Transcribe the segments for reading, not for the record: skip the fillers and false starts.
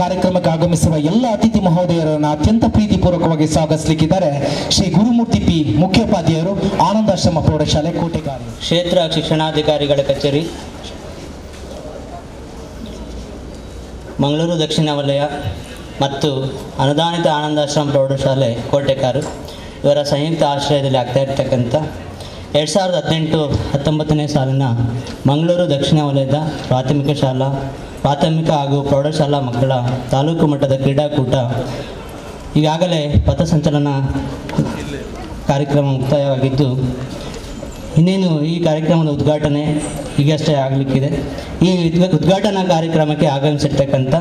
ಕಾರ್ಯಕ್ರಮಕ್ಕೆ ಆಗಮಿಸಿರುವ ಎಲ್ಲ ಅತಿಥಿ ಮಹೋದಯರನ್ನು ಅತ್ಯಂತ ಪ್ರೀತಿಪೂರ್ವಕವಾಗಿ ಸ್ವಾಗತಿಸಲಿಕ್ಕಿದ್ದಾರೆ ಶ್ರೀ ಗುರುಮೂರ್ತಿ ಪಿ ಮುಖ್ಯೋಪಾಧ್ಯಾಯರು, ಆನಂದಾಶ್ರಮ ಪ್ರೌಢಶಾಲೆ ಕೋಟೆಗಾರಿ. ಕ್ಷೇತ್ರ ಶಿಕ್ಷಣಾಧಿಕಾರಿಗಳ ಕಚೇರಿ, ಮಂಗಳೂರು ದಕ್ಷಿಣ ವಲಯ ಮತ್ತು ಅನುದಾನಿತ ಆನಂದಾಶ್ರಮ ಪ್ರೌಢಶಾಲೆ ಕೋಟೆಕಾರು ಇವರ ಸಂಯುಕ್ತ ಆಶ್ರಯದಲ್ಲಿ ಆಗ್ತಾ ಇರ್ತಕ್ಕಂಥ 2018-19ನೇ ಸಾಲಿನ ಮಂಗಳೂರು ದಕ್ಷಿಣ ವಲಯದ ಪ್ರಾಥಮಿಕ ಹಾಗೂ ಪ್ರೌಢಶಾಲಾ ಮಕ್ಕಳ ತಾಲೂಕು ಮಟ್ಟದ ಕ್ರೀಡಾಕೂಟ ಈಗಾಗಲೇ ಪಥಸಂಚಲನ ಕಾರ್ಯಕ್ರಮ ಮುಕ್ತಾಯವಾಗಿದ್ದು, ಇನ್ನೇನು ಈ ಕಾರ್ಯಕ್ರಮದ ಉದ್ಘಾಟನೆ ಈಗಷ್ಟೇ ಆಗಲಿಕ್ಕಿದೆ. ಈ ಉದ್ಘಾಟನಾ ಕಾರ್ಯಕ್ರಮಕ್ಕೆ ಆಗಮಿಸಿರ್ತಕ್ಕಂಥ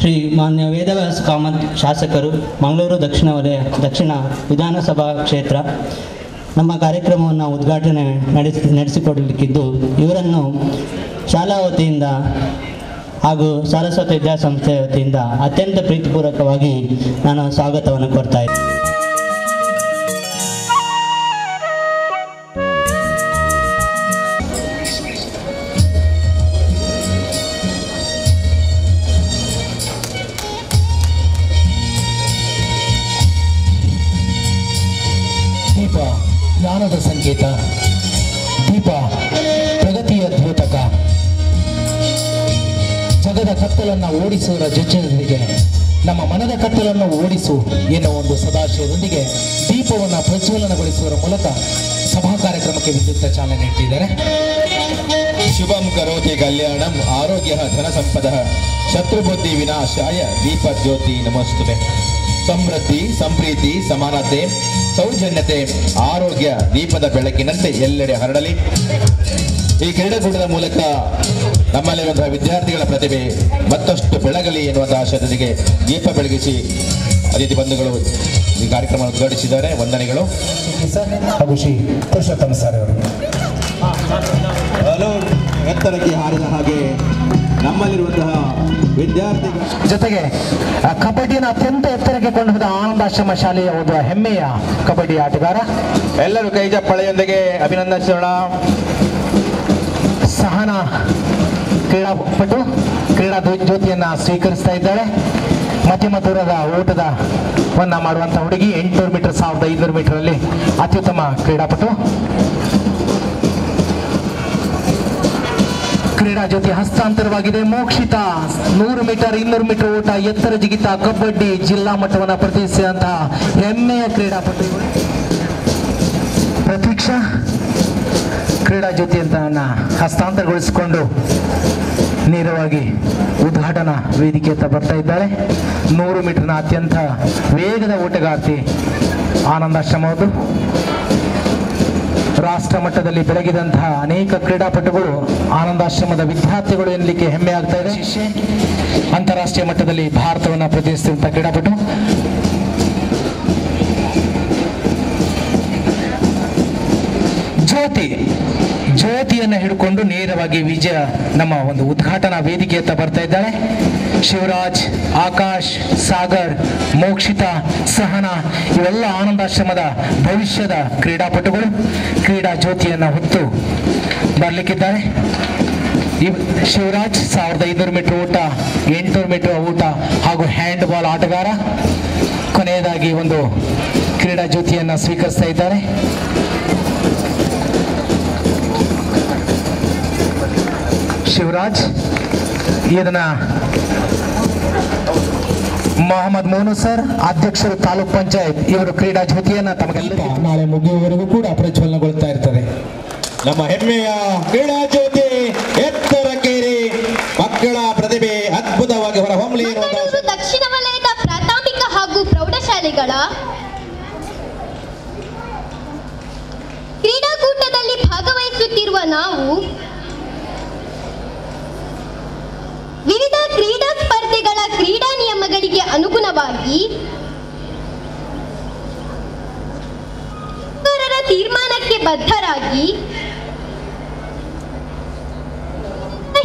ಶ್ರೀ ಮಾನ್ಯ ವೇದವ್ಯಾಸ ಕಾಮತ್ ಶಾಸಕರು, ಮಂಗಳೂರು ದಕ್ಷಿಣ ವಿಧಾನಸಭಾ ಕ್ಷೇತ್ರ ನಮ್ಮ ಕಾರ್ಯಕ್ರಮವನ್ನು ಉದ್ಘಾಟನೆ ನಡೆಸಿಕೊಡಲಿಕ್ಕಿದ್ದು, ಇವರನ್ನು ಶಾಲಾ ವತಿಯಿಂದ ಹಾಗೂ ಸಾರಸ್ವತ ವಿದ್ಯಾಸಂಸ್ಥೆಯ ವತಿಯಿಂದ ಅತ್ಯಂತ ಪ್ರೀತಿಪೂರ್ವಕವಾಗಿ ನಾನು ಸ್ವಾಗತವನ್ನು ಕೋರ್ತಾ ಇದ್ದೇನೆ. ದೀಪ ಜ್ಞಾನದ ಸಂಕೇತ, ದೀಪ ಪ್ರಗತಿಯ ದ್ಯೋತಕ. ಜಗದ ಕತ್ತಲನ್ನು ಓಡಿಸುವ ಜೊತೆಗೆ ನಮ್ಮ ಮನದ ಕತ್ತಲನ್ನು ಓಡಿಸು ಎನ್ನುವ ಒಂದು ಸದಾಶಯದೊಂದಿಗೆ ದೀಪವನ್ನು ಪ್ರಜ್ವಲನಗೊಳಿಸುವ ಮೂಲಕ ಸಭಾ ಕಾರ್ಯಕ್ರಮಕ್ಕೆ ವಿದ್ಯುಕ್ತ ಚಾಲನೆ ನೀಡುತ್ತಿದ್ದಾರೆ. ಶುಭಂ ಕರೋತಿ ಕಲ್ಯಾಣಂ ಆರೋಗ್ಯ ಧನ ಸಂಪದ ಶತ್ರುಬುದ್ಧಿ ವಿನಾಶಾಯ ದೀಪ ಜ್ಯೋತಿ ನಮಸ್ತುತೆ. ಸಮೃದ್ಧಿ, ಸಂಪ್ರೀತಿ, ಸಮಾನತೆ, ಸೌಜನ್ಯತೆ, ಆರೋಗ್ಯ ದೀಪದ ಬೆಳಕಿನಂತೆ ಎಲ್ಲೆಡೆ ಹರಡಲಿ. ಈ ಕ್ರೀಡಾಕೂಟದ ಮೂಲಕ ನಮ್ಮಲ್ಲಿರುವಂತಹ ವಿದ್ಯಾರ್ಥಿಗಳ ಪ್ರತಿಭೆ ಮತ್ತಷ್ಟು ಬೆಳಗಲಿ ಎನ್ನುವಂತಹ ಆಶಯದೊಂದಿಗೆ ದೀಪ ಬೆಳಗಿಸಿ ಅತಿಥಿ ಬಂಧುಗಳು ಈ ಕಾರ್ಯಕ್ರಮ ಉದ್ಘಾಟಿಸಿದ್ದಾರೆ. ವಂದನೆಗಳು. ಹಾಗೂ ಶ್ರೀ ಪುರುಷೋತ್ತಮ ಸರ್ ಅವರು ಎತ್ತರಕ್ಕೆ ಹಾರಿದ ಹಾಗೆ ನಮ್ಮಲ್ಲಿರುವಂತಹ ವಿದ್ಯಾರ್ಥಿಗಳ ಜೊತೆಗೆ ಕಬಡ್ಡಿಯನ್ನು ಅತ್ಯಂತ ಎತ್ತರಕ್ಕೆ ಕೊಂಡು ಹೋದ ಆನಂದಾಶ್ರಮ ಶಾಲೆಯ ಒಂದು ಹೆಮ್ಮೆಯ ಕಬಡ್ಡಿ ಆಟಗಾರ. ಎಲ್ಲರೂ ಕೈ ಚಪ್ಪಳೆಯೊಂದಿಗೆ ಅಭಿನಂದಿಸೋಣ. ಸಹನಾ ಕ್ರೀಡಾಪಟು ಕ್ರೀಡಾ ಜ್ಯೋತಿಯನ್ನು ಸ್ವೀಕರಿಸ್ತಾ ಇದ್ದಾಳೆ. ಮಧ್ಯಮ ದೂರದ ಓಟದವನ್ನ ಮಾಡುವಂತಹ ಹುಡುಗಿ, 800 ಮೀಟರ್ 1500 ಮೀಟರಲ್ಲಿ ಅತ್ಯುತ್ತಮ ಕ್ರೀಡಾಪಟು. ಕ್ರೀಡಾ ಜ್ಯೋತಿ ಹಸ್ತಾಂತರವಾಗಿದೆ. ಮೋಕ್ಷಿತ 100 ಮೀಟರ್ 200 ಮೀಟರ್ ಓಟ ಎತ್ತರ ಜಿಗಿತ ಕಬಡ್ಡಿ ಜಿಲ್ಲಾ ಮಟ್ಟವನ್ನು ಪ್ರತಿನಿಧಿಸಿದಂತಹ ಹೆಮ್ಮೆಯ ಕ್ರೀಡಾಪಟು. ಪ್ರತೀಕ್ಷಾ ಕ್ರೀಡಾ ಜ್ಯೋತಿ ಅಂತ ಹಸ್ತಾಂತರಗೊಳಿಸಿಕೊಂಡು ನೇರವಾಗಿ ಉದ್ಘಾಟನಾ ವೇದಿಕೆಯತ್ತ ಬರ್ತಾ ಇದ್ದಾಳೆ. 100 ಮೀಟರ್ನ ಅತ್ಯಂತ ವೇಗದ ಓಟಗಾರ್ತಿ ಆನಂದಾಶ್ರಮವುದು. ರಾಷ್ಟ್ರ ಮಟ್ಟದಲ್ಲಿ ಬೆಳಗಿದಂತಹ ಅನೇಕ ಕ್ರೀಡಾಪಟುಗಳು ಆನಂದಾಶ್ರಮದ ವಿದ್ಯಾರ್ಥಿಗಳು ಎನ್ನಲಿಕ್ಕೆ ಹೆಮ್ಮೆ ಆಗ್ತಾ ಇದೆ. ಶಿಷ್ಯೆ ಅಂತಾರಾಷ್ಟ್ರೀಯ ಮಟ್ಟದಲ್ಲಿ ಭಾರತವನ್ನು ಪ್ರತಿನಿಧಿಸಿದಂತಹ ಕ್ರೀಡಾಪಟು. ಜ್ಯೋತಿಯನ್ನು ಹಿಡ್ಕೊಂಡು ನೇರವಾಗಿ ವಿಜಯ ನಮ್ಮ ಒಂದು ಉದ್ಘಾಟನಾ ವೇದಿಕೆಯತ್ತ ಬರ್ತಾ ಇದ್ದಾಳೆ. ಶಿವರಾಜ್, ಆಕಾಶ್, ಸಾಗರ್, ಮೋಕ್ಷಿತಾ, ಸಹನಾ ಇವೆಲ್ಲ ಆನಂದಾಶ್ರಮದ ಭವಿಷ್ಯದ ಕ್ರೀಡಾಪಟುಗಳು ಕ್ರೀಡಾ ಜ್ಯೋತಿಯನ್ನು ಹೊತ್ತು ಬರಲಿಕ್ಕಿದ್ದಾರೆ. ಶಿವರಾಜ್ 1500 ಮೀಟರ್ ಓಟ, 800 ಮೀಟರ್ ಓಟ ಹಾಗೂ ಹ್ಯಾಂಡ್ ಬಾಲ್ ಆಟಗಾರ. ಕೊನೆಯದಾಗಿ ಒಂದು ಕ್ರೀಡಾ ಜ್ಯೋತಿಯನ್ನು ಸ್ವೀಕರಿಸ್ತಾ ಇದ್ದಾರೆ. ಶಿವರಾಜ್ ಇದನ್ನ ಮೊಹಮ್ಮದ್ ಮೋನು ಸರ್, ಅಧ್ಯಕ್ಷರು ತಾಲೂಕ್ ಪಂಚಾಯತ್, ಇವರು ಕ್ರೀಡಾ ಜ್ಯೋತಿಯನ್ನ ತಮಗೆಲ್ಲ ನಾಳೆ ಮುಗಿಯುವವರೆಗೂ ಕೂಡ ಪ್ರಜ್ವಲನಗೊಳ್ತಾ ಇರ್ತದೆ. ನಮ್ಮ ಹೆಮ್ಮೆಯ ಕ್ರೀಡಾ ಜ್ಯೋತಿ ಎತ್ತರಕ್ಕೇರಿ ಮಕ್ಕಳ ಪ್ರತಿಭೆ ಅದ್ಭುತವಾಗಿ ಹೊರಹೊಮ್ಮಲಿ. ದಕ್ಷಿಣ ವಲಯದ ಪ್ರಾಥಮಿಕ ಹಾಗೂ ಪ್ರೌಢಶಾಲೆಗಳ ಕ್ರೀಡಾಕೂಟದಲ್ಲಿ ಭಾಗವಹಿಸುತ್ತಿರುವ ನಾವು ವಿವಿಧ ಕ್ರೀಡಾ ಸ್ಪರ್ಧೆಗಳ ಕ್ರೀಡಾ ನಿಯಮಗಳಿಗೆ ಅನುಗುಣವಾಗಿ ತೀರ್ಮಾನಕ್ಕೆ ಬದ್ಧರಾಗಿ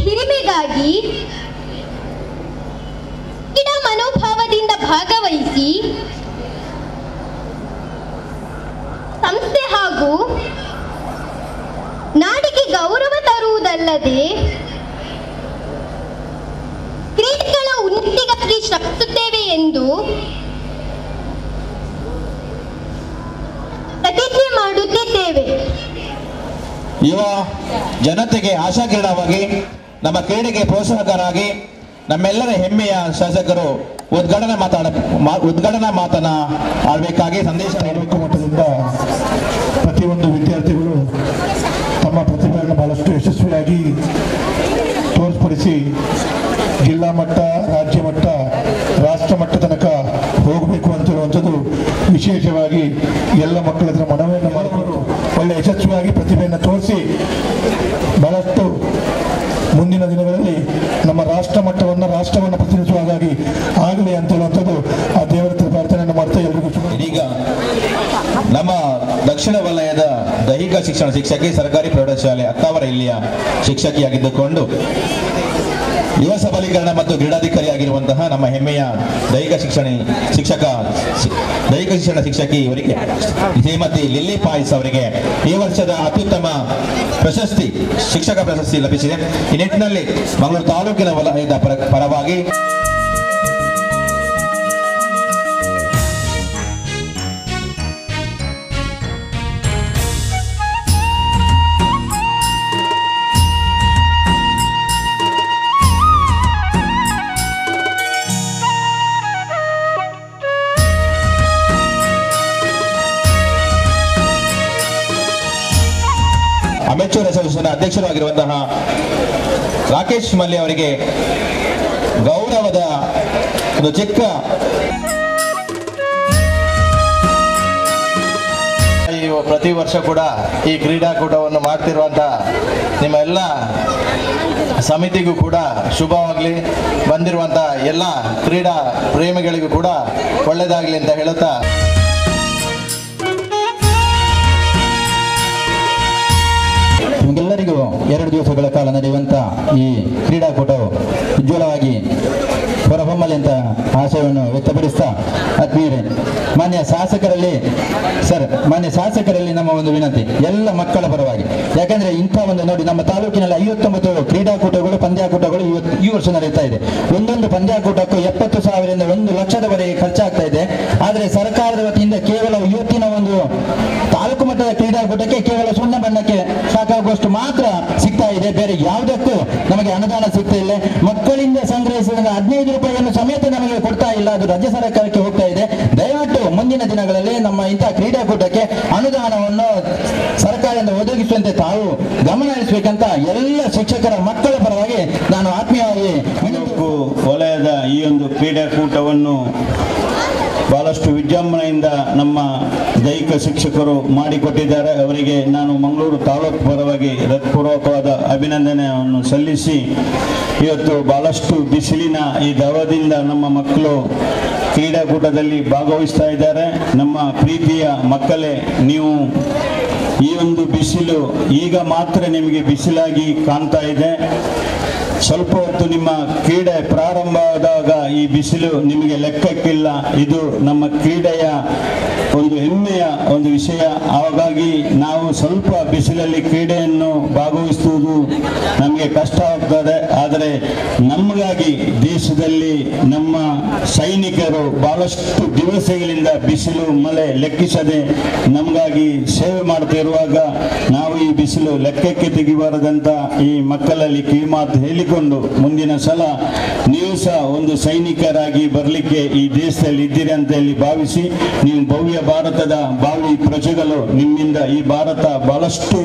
ಹಿರಿಮೆಗಾಗಿ ಕ್ರೀಡಾ ಮನೋಭಾವದಿಂದ ಭಾಗವಹಿಸಿ ಸಂಸ್ಥೆ ಹಾಗೂ ನಾಡಿಗೆ ಗೌರವ ತರುವುದಲ್ಲದೆ ಕ್ರೀಡೆಗಳ ಉನ್ನತ ಶ್ರಮಿಸುತ್ತೇವೆ ಎಂದು ಪ್ರತಿಜ್ಞೆ ಮಾಡುತ್ತಿದ್ದೇವೆ. ಯುವ ಜನತೆಗೆ ಆಶಾಕಿರಣವಾಗಿ ನಮ್ಮ ಕ್ರೀಡೆಗೆ ಪ್ರೋತ್ಸಾಹಕರಾಗಿ ನಮ್ಮೆಲ್ಲರ ಹೆಮ್ಮೆಯ ಶಾಸಕರು ಉದ್ಘಾಟನಾ ಮಾತನ್ನ ಆಡಬೇಕಾಗಿ ಸಂದೇಶ ನೀಡಬೇಕು. ಮಟ್ಟದಿಂದ ಪ್ರತಿಯೊಂದು ವಿದ್ಯಾರ್ಥಿಗಳು ತಮ್ಮ ಪ್ರತಿಭೆಯನ್ನು ಬಹಳಷ್ಟು ಯಶಸ್ವಿಯಾಗಿ ತೋರ್ಪಡಿಸಿ ಜಿಲ್ಲಾ ಮಟ್ಟ, ರಾಜ್ಯ ಮಟ್ಟ, ರಾಷ್ಟ್ರ ಮಟ್ಟ ತನಕ ಹೋಗಬೇಕು ಅಂತಿರುವಂಥದ್ದು ವಿಶೇಷವಾಗಿ ಎಲ್ಲ ಮಕ್ಕಳ ಹತ್ರ ಮನವಿಯನ್ನು ಮಾಡಿಕೊಂಡು ಒಳ್ಳೆ ಯಶಸ್ವಿಯಾಗಿ ಪ್ರತಿಭೆಯನ್ನು ತೋರಿಸಿ ಬಹಳಷ್ಟು ಮುಂದಿನ ದಿನಗಳಲ್ಲಿ ನಮ್ಮ ರಾಷ್ಟ್ರವನ್ನು ಪ್ರತಿನಿಧಿಸುವ ಹಾಗಾಗಿ ಆಗಲಿ ಅಂತ ಹೇಳುವಂಥದ್ದು ಆ ದೇವರ ಹತ್ರ ಪ್ರಾರ್ಥನೆಯನ್ನು ಮಾಡ್ತಾ ಎಲ್ರಿಗೂ ಇದೀಗ ನಮ್ಮ ದಕ್ಷಿಣ ವಲಯದ ದೈಹಿಕ ಶಿಕ್ಷಣ ಶಿಕ್ಷಕಿ ಸರ್ಕಾರಿ ಪ್ರೌಢಶಾಲೆ ಅತ್ತಾವರ ಇಲ್ಲಿಯ ಶಿಕ್ಷಕಿಯಾಗಿದ್ದುಕೊಂಡು ಯುವ ಸಬಲೀಕರಣ ಮತ್ತು ಕ್ರೀಡಾಧಿಕಾರಿಯಾಗಿರುವಂತಹ ನಮ್ಮ ಹೆಮ್ಮೆಯ ದೈಹಿಕ ಶಿಕ್ಷಣ ಶಿಕ್ಷಕಿ ಇವರಿಗೆ ಶ್ರೀಮತಿ ಲಿಲ್ಲಿ ಪಾಯ್ಸ್ ಅವರಿಗೆ ಈ ವರ್ಷದ ಅತ್ಯುತ್ತಮ ಪ್ರಶಸ್ತಿ ಶಿಕ್ಷಕ ಪ್ರಶಸ್ತಿ ಲಭಿಸಿದೆ. ಈ ನಿಟ್ಟಿನಲ್ಲಿ ಮಂಗಳೂರು ತಾಲೂಕಿನ ವಲಯದ ಪರವಾಗಿ ಅಮೆಚೂರ್ ಅಸೋಸಿಯೇಷನ್ ಅಧ್ಯಕ್ಷರಾಗಿರುವಂತಹ ರಾಕೇಶ್ ಮಲ್ಲಿ ಅವರಿಗೆ ಗೌರವದ ಒಂದು ಚಿಕ್ಕ ಪ್ರತಿ ವರ್ಷ ಕೂಡ ಈ ಕ್ರೀಡಾಕೂಟವನ್ನು ಮಾಡ್ತಿರುವಂಥ ನಿಮ್ಮ ಎಲ್ಲ ಸಮಿತಿಗೂ ಕೂಡ ಶುಭವಾಗಲಿ. ಬಂದಿರುವಂಥ ಎಲ್ಲ ಕ್ರೀಡಾ ಪ್ರೇಮಿಗಳಿಗೂ ಕೂಡ ಒಳ್ಳೆಯದಾಗಲಿ ಅಂತ ಹೇಳುತ್ತಾ ನಿಮಗೆಲ್ಲರಿಗೂ 2 ದಿವಸಗಳ ಕಾಲ ನಡೆಯುವಂಥ ಈ ಕ್ರೀಡಾಕೂಟವು ಉಜ್ವಲವಾಗಿ ಹೊರಹೊಮ್ಮಲಿ ಅಂತ ಆಶಯವನ್ನು ವ್ಯಕ್ತಪಡಿಸ್ತಾ ಆತ್ಮೀಯರೇ, ಮಾನ್ಯ ಶಾಸಕರಲ್ಲಿ ನಮ್ಮ ಒಂದು ವಿನಂತಿ ಎಲ್ಲ ಮಕ್ಕಳ ಪರವಾಗಿ. ಯಾಕಂದ್ರೆ ಇಂಥ ಒಂದು ನೋಡಿ, ನಮ್ಮ ತಾಲೂಕಿನಲ್ಲಿ 59 ಕ್ರೀಡಾಕೂಟಗಳು ಪಂದ್ಯಾಕೂಟಗಳು ಈ ವರ್ಷ ನಡೆಯುತ್ತಾ ಇದೆ. ಒಂದೊಂದು ಪಂದ್ಯಾಕೂಟಕ್ಕೂ 70,000 ರಿಂದ 1 ಲಕ್ಷದವರೆಗೆ ಖರ್ಚಾಗ್ತಾ ಇದೆ. ಆದರೆ ಸರ್ಕಾರದ ವತಿಯಿಂದ ಕೇವಲ ಇವತ್ತಿನ ಒಂದು ತಾಲೂಕು ಮಟ್ಟದ ಕ್ರೀಡಾಕೂಟಕ್ಕೆ ಕೇವಲ ಸುಣ್ಣ ಬಣ್ಣಕ್ಕೆ ಸಾಕಾಗುವಷ್ಟು ಮಾತ್ರ ಸಿಗ್ತಾ ಇದೆ. ಬೇರೆ ಯಾವುದಕ್ಕೂ ನಮಗೆ ಅನುದಾನ ಸಿಗ್ತಾ ಇಲ್ಲ. ಮಕ್ಕಳಿಂದ ಸಂಗ್ರಹಿಸಿದ 15 ರೂಪಾಯಿಯನ್ನು ಸಮೇತ ನಮಗೆ ಕೊಡ್ತಾ ಇಲ್ಲ. ಅದು ರಾಜ್ಯ ಸರ್ಕಾರಕ್ಕೆ ಹೋಗ್ತಾ ಇದೆ. ದಯವಿಟ್ಟು ಮುಂದಿನ ದಿನಗಳಲ್ಲಿ ನಮ್ಮ ಇಂತಹ ಕ್ರೀಡಾಕೂಟಕ್ಕೆ ಅನುದಾನವನ್ನು ಸರ್ಕಾರದಿಂದ ಒದಗಿಸುವಂತೆ ತಾವು ಗಮನ ಹರಿಸಬೇಕಂತ ಎಲ್ಲ ಶಿಕ್ಷಕರ ಮಕ್ಕಳ ಪರವಾಗಿ ನಾನು ಆತ್ಮೀಯವಾಗಿ ವಲಯದ ಈ ಒಂದು ಕ್ರೀಡಾಕೂಟವನ್ನು ಬಹಳಷ್ಟು ವಿಜೃಂಭಣೆಯಿಂದ ನಮ್ಮ ದೈಹಿಕ ಶಿಕ್ಷಕರು ಮಾಡಿಕೊಟ್ಟಿದ್ದಾರೆ. ಅವರಿಗೆ ನಾನು ಮಂಗಳೂರು ತಾಲೂಕು ಪರವಾಗಿ ಹೃತ್ಪೂರ್ವಕವಾದ ಅಭಿನಂದನೆಯನ್ನು ಸಲ್ಲಿಸಿ, ಇವತ್ತು ಬಹಳಷ್ಟು ಬಿಸಿಲಿನ ಈ ದವದಿಂದ ನಮ್ಮ ಮಕ್ಕಳು ಕ್ರೀಡಾಕೂಟದಲ್ಲಿ ಭಾಗವಹಿಸ್ತಾ ಇದ್ದಾರೆ. ನಮ್ಮ ಪ್ರೀತಿಯ ಮಕ್ಕಳೇ, ನೀವು ಈ ಒಂದು ಬಿಸಿಲು ಈಗ ಮಾತ್ರ ನಿಮಗೆ ಬಿಸಿಲಾಗಿ ಕಾಣ್ತಾ ಇದೆ. ಸ್ವಲ್ಪ ಹೊತ್ತು ನಿಮ್ಮ ಕ್ರೀಡೆ ಪ್ರಾರಂಭವಾದಾಗ ಈ ಬಿಸಿಲು ನಿಮಗೆ ಲೆಕ್ಕಕ್ಕಿಲ್ಲ. ಇದು ನಮ್ಮ ಕ್ರೀಡೆಯ ಒಂದು ಹೆಮ್ಮೆಯ ಒಂದು ವಿಷಯ. ಹಾಗಾಗಿ ನಾವು ಸ್ವಲ್ಪ ಬಿಸಿಲಲ್ಲಿ ಕ್ರೀಡೆಯನ್ನು ಭಾಗವಹಿಸುವುದು ನಮಗೆ ಕಷ್ಟ ಆಗ್ತದೆ. ಆದರೆ ನಮಗಾಗಿ ದೇಶದಲ್ಲಿ ನಮ್ಮ ಸೈನಿಕರು ಬಹಳಷ್ಟು ದಿವಸಗಳಿಂದ ಬಿಸಿಲು ಮಳೆ ಲೆಕ್ಕಿಸದೆ ನಮಗಾಗಿ ಸೇವೆ ಮಾಡ್ತಿರುವಾಗ ನಾವು ಈ ಬಿಸಿಲು ಲೆಕ್ಕಕ್ಕೆ ತೆಗಿಬಾರದಂತ ಈ ಮಕ್ಕಳಲ್ಲಿ ಕಿವಿಮಾತು ಹೇಳಿಕೊಂಡು, ಮುಂದಿನ ಸಲ ನೀವು ಸಹ ಒಂದು ಸೈನಿಕರಾಗಿ ಬರಲಿಕ್ಕೆ ಈ ದೇಶದಲ್ಲಿ ಇದ್ದೀರಿ ಅಂತ ಹೇಳಿ ಭಾವಿಸಿ, ನೀವು ಭವ್ಯ ಭಾರತದ ಭಾವಿ ಪ್ರಜೆಗಳು, ನಿಮ್ಮಿಂದ ಈ ಭಾರತ ಬಹಳಷ್ಟು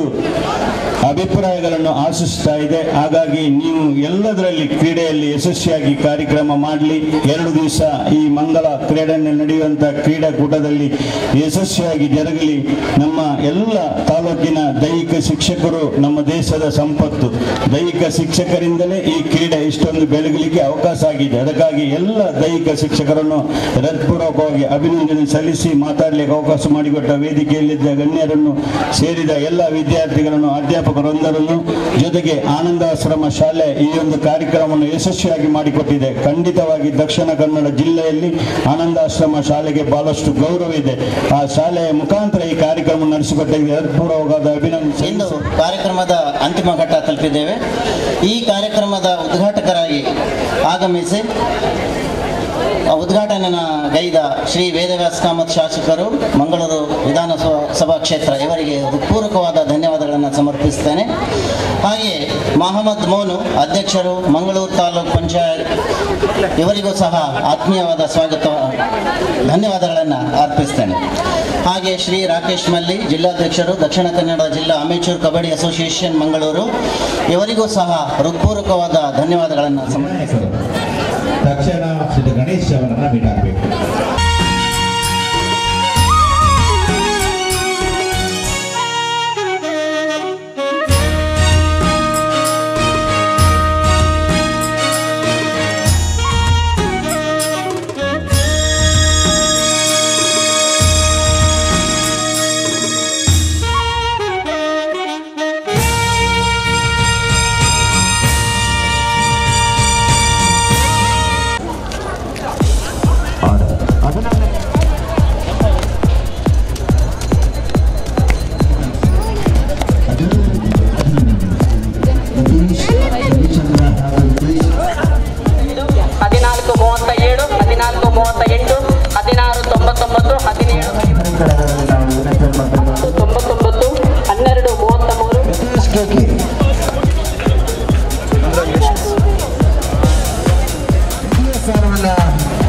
ಅಭಿಪ್ರಾಯಗಳನ್ನು ಆಶಿಸ್ತಾ ಇದೆ. ಹಾಗಾಗಿ ನೀವು ಎಲ್ಲದರಲ್ಲಿ ಕ್ರೀಡೆಯಲ್ಲಿ ಯಶಸ್ವಿಯಾಗಿ ಕಾರ್ಯಕ್ರಮ ಮಾಡಲಿ. 2 ದಿವಸ ಈ ಮಂಗಳ ಕ್ರೀಡೆಯಲ್ಲಿ ನಡೆಯುವಂಥ ಕ್ರೀಡಾಕೂಟದಲ್ಲಿ ಯಶಸ್ವಿಯಾಗಿ ಜರುಗಲಿ. ನಮ್ಮ ಎಲ್ಲ ತಾಲೂಕಿನ ದೈಹಿಕ ಶಿಕ್ಷಕರು ನಮ್ಮ ದೇಶದ ಸಂಪತ್ತು. ದೈಹಿಕ ಶಿಕ್ಷಕರಿಂದಲೇ ಈ ಕ್ರೀಡೆ ಇಷ್ಟೊಂದು ಬೆಳಗಲಿಕ್ಕೆ ಅವಕಾಶ ಆಗಿದೆ. ಅದಕ್ಕಾಗಿ ಎಲ್ಲ ದೈಹಿಕ ಶಿಕ್ಷಕರನ್ನು ಹೃತ್ಪೂರ್ವಕವಾಗಿ ಅಭಿನಂದನೆ ಸಲ್ಲಿಸಿ, ಮಾತಾಡಲಿಕ್ಕೆ ಅವಕಾಶ ಮಾಡಿಕೊಟ್ಟ ವೇದಿಕೆಯಲ್ಲಿದ್ದ ಗಣ್ಯರನ್ನು ಸೇರಿದ ಎಲ್ಲ ವಿದ್ಯಾರ್ಥಿಗಳನ್ನು, ಅಧ್ಯಾಪಕರೊಂದರನ್ನು, ಜೊತೆಗೆ ಆನಂದಾಶ್ರಮ ಶಾಲೆ ಈ ಒಂದು ಕಾರ್ಯಕ್ರಮವನ್ನು ಯಶಸ್ವಿಯಾಗಿ ಮಾಡಿಕೊಟ್ಟಿದೆ. ಖಂಡಿತವಾಗಿ ದಕ್ಷಿಣ ಕನ್ನಡ ಜಿಲ್ಲೆಯಲ್ಲಿ ಆನಂದಾಶ್ರಮ ಶಾಲೆಗೆ ಬಹಳಷ್ಟು ಗೌರವ ಇದೆ. ಆ ಶಾಲೆಯ ಮುಖಾಂತರ ಈ ಕಾರ್ಯಕ್ರಮ ನಡೆಸಿಕೊಟ್ಟಿದೆ. ಹೃತ್ಪೂರ್ವಕವಾದ ಅಭಿನಂದನೆ. ಇಂದು ಕಾರ್ಯಕ್ರಮದ ಅಂತಿಮ ಘಟ್ಟ ತಲುಪಿದ್ದೇವೆ. ಈ ಕಾರ್ಯಕ್ರಮದ ಉದ್ಘಾಟಕರಾಗಿ ಆಗಮಿಸಿ ಉದ್ಘಾಟನೆಗೈದ ಶ್ರೀ ವೇದವ್ಯಾಸ ಕಾಮತ್ ಶಾಸಕರು ಮಂಗಳೂರು ವಿಧಾನಸಭಾ ಕ್ಷೇತ್ರ ಇವರಿಗೆ ಹೃತ್ಪೂರ್ವಕವಾದ ಧನ್ಯವಾದಗಳನ್ನು ಸಮರ್ಪಿಸ್ತೇನೆ. ಹಾಗೆಯೇ ಮಹಮ್ಮದ್ ಮೋನು ಅಧ್ಯಕ್ಷರು ಮಂಗಳೂರು ತಾಲೂಕು ಪಂಚಾಯತ್ ಇವರಿಗೂ ಸಹ ಆತ್ಮೀಯವಾದ ಸ್ವಾಗತ ಧನ್ಯವಾದಗಳನ್ನು ಅರ್ಪಿಸ್ತೇನೆ. ಹಾಗೆ ಶ್ರೀ ರಾಕೇಶ್ ಮಲ್ಲಿ ಜಿಲ್ಲಾಧ್ಯಕ್ಷರು ದಕ್ಷಿಣ ಕನ್ನಡ ಜಿಲ್ಲಾ ಅಮೇಚೂರ್ ಕಬಡ್ಡಿ ಅಸೋಸಿಯೇಷನ್ ಮಂಗಳೂರು ಇವರಿಗೂ ಸಹ ಹೃತ್ಪೂರ್ವಕವಾದ ಧನ್ಯವಾದಗಳನ್ನು ಸಮರ್ಪಿಸ್ತೇನೆ. ತಕ್ಷಣ ಶ್ರೀ ಗಣೇಶ್ ಅವರನ್ನ ಮೀಟ್ ಆಗಬೇಕು.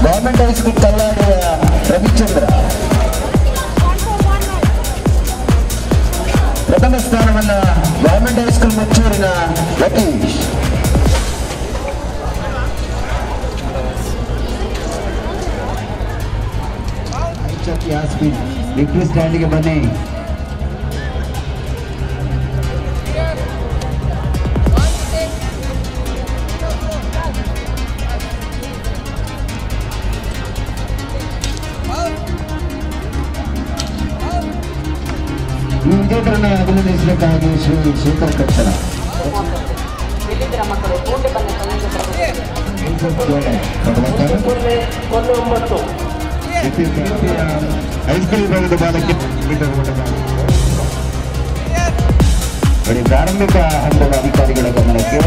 ಗವರ್ಮೆಂಟ್ ಹೈಸ್ಕೂಲ್ ಕಲ್ಲಾಡಿಯ ರವಿಚಂದ್ರ, ಪ್ರಥಮ ಸ್ಥಾನವನ್ನು ಗವರ್ಮೆಂಟ್ ಹೈಸ್ಕೂಲ್ ಮುಚ್ಚೂರಿನ ಯತೀಶ್, ವಿಕ್ಟರಿ ಸ್ಟ್ಯಾಂಡಿಗೆ ಬನ್ನಿ. ಈ ವಿಜೇತರನ್ನು ಅಭಿನಂದಿಸಬೇಕಾಗಿ ಶ್ರೀ ಶೇಖರ್ ಕಟ್ಟಡ. ಹೈಸ್ಕೂಲ್ ವಿಭಾಗದ ಬಾಲಕಿ ಪ್ರಾರಂಭಿಕ ಹಂತದ ಅಧಿಕಾರಿಗಳ ಗಮನಕ್ಕೆ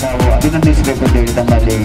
ನಾವು ಅಭಿನಂದಿಸಬೇಕು ಅಂತ ಹೇಳಿ ತಮ್ಮಲ್ಲಿ